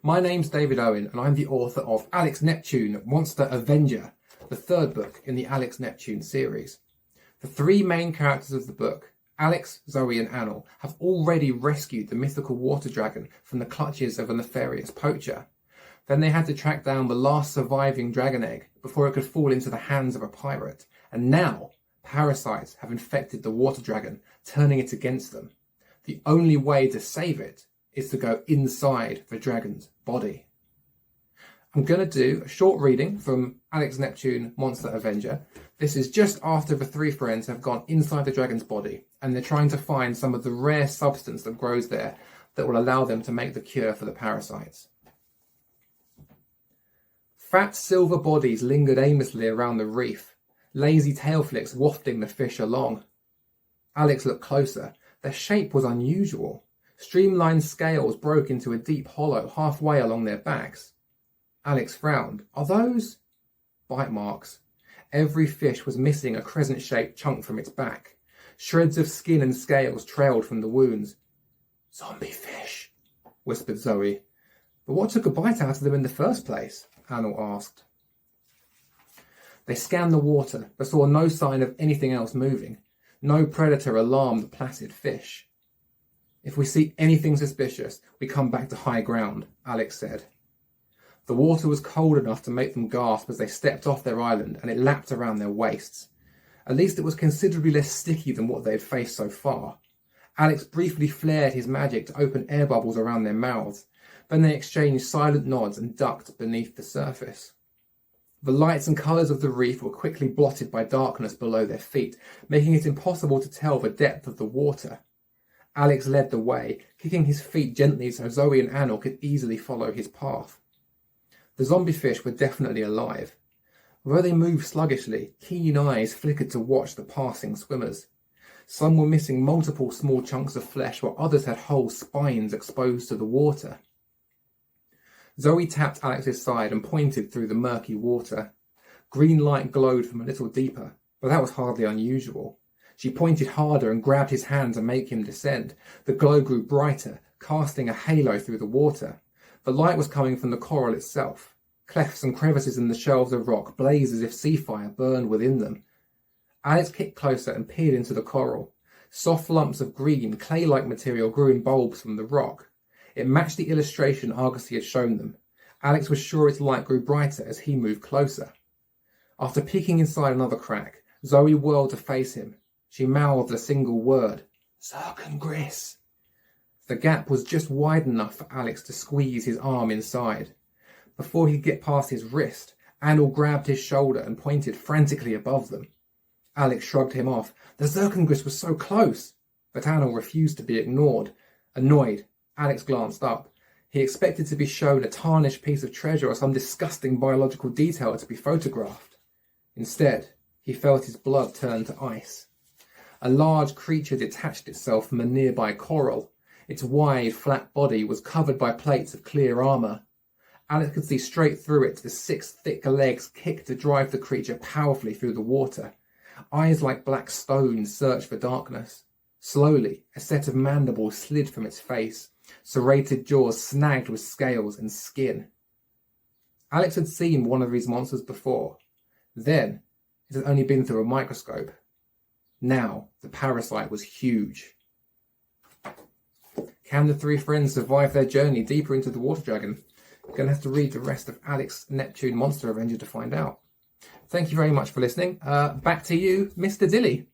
My name's David Owen and I'm the author of Alex Neptune, Monster Avenger, the third book in the Alex Neptune series. The three main characters of the book, Alex, Zoe and Anil, have already rescued the mythical water dragon from the clutches of a nefarious poacher. Then they had to track down the last surviving dragon egg before it could fall into the hands of a pirate. And now, parasites have infected the water dragon, turning it against them. The only way to save it is to go inside the dragon's body. I'm going to do a short reading from Alex Neptune, Monster Avenger. This is just after the three friends have gone inside the dragon's body and they're trying to find some of the rare substance that grows there that will allow them to make the cure for the parasites. Fat silver bodies lingered aimlessly around the reef, lazy tail flicks wafting the fish along. Alex looked closer. Their shape was unusual. Streamlined scales broke into a deep hollow halfway along their backs. Alex frowned. Are those bite marks? Every fish was missing a crescent-shaped chunk from its back. Shreds of skin and scales trailed from the wounds. Zombie fish, whispered Zoe. But what took a bite out of them in the first place? Anil asked. They scanned the water, but saw no sign of anything else moving. No predator alarmed the placid fish. If we see anything suspicious, we come back to high ground, Alex said. The water was cold enough to make them gasp as they stepped off their island, and it lapped around their waists. At least it was considerably less sticky than what they had faced so far. Alex briefly flared his magic to open air bubbles around their mouths. Then they exchanged silent nods and ducked beneath the surface. The lights and colours of the reef were quickly blotted by darkness below their feet, making it impossible to tell the depth of the water. Alex led the way, kicking his feet gently so Zoe and Anil could easily follow his path. The zombie fish were definitely alive. Although they moved sluggishly, keen eyes flickered to watch the passing swimmers. Some were missing multiple small chunks of flesh, while others had whole spines exposed to the water. Zoe tapped Alex's side and pointed through the murky water. Green light glowed from a little deeper, but that was hardly unusual. She pointed harder and grabbed his hand to make him descend. The glow grew brighter, casting a halo through the water. The light was coming from the coral itself. Clefts and crevices in the shelves of rock blazed as if sea fire burned within them. Alex kicked closer and peered into the coral. Soft lumps of green, clay-like material grew in bulbs from the rock. It matched the illustration Argosy had shown them. Alex was sure its light grew brighter as he moved closer. After peeking inside another crack, Zoe whirled to face him. She mouthed a single word. Zircongris. The gap was just wide enough for Alex to squeeze his arm inside. Before he could get past his wrist, Anil grabbed his shoulder and pointed frantically above them. Alex shrugged him off. The Zircongris was so close. But Anil refused to be ignored. Annoyed, Alex glanced up. He expected to be shown a tarnished piece of treasure or some disgusting biological detail to be photographed. Instead, he felt his blood turn to ice. A large creature detached itself from a nearby coral. Its wide, flat body was covered by plates of clear armour. Alex could see straight through it. The 6 thick legs kicked to drive the creature powerfully through the water. Eyes like black stones searched for darkness. Slowly, a set of mandibles slid from its face. Serrated jaws snagged with scales and skin. Alex had seen one of these monsters before. Then, it had only been through a microscope. Now, the parasite was huge. Can the three friends survive their journey deeper into the water dragon? You're going to have to read the rest of Alex Neptune Monster Avenger to find out. Thank you very much for listening. Back to you, Mr. Dilly.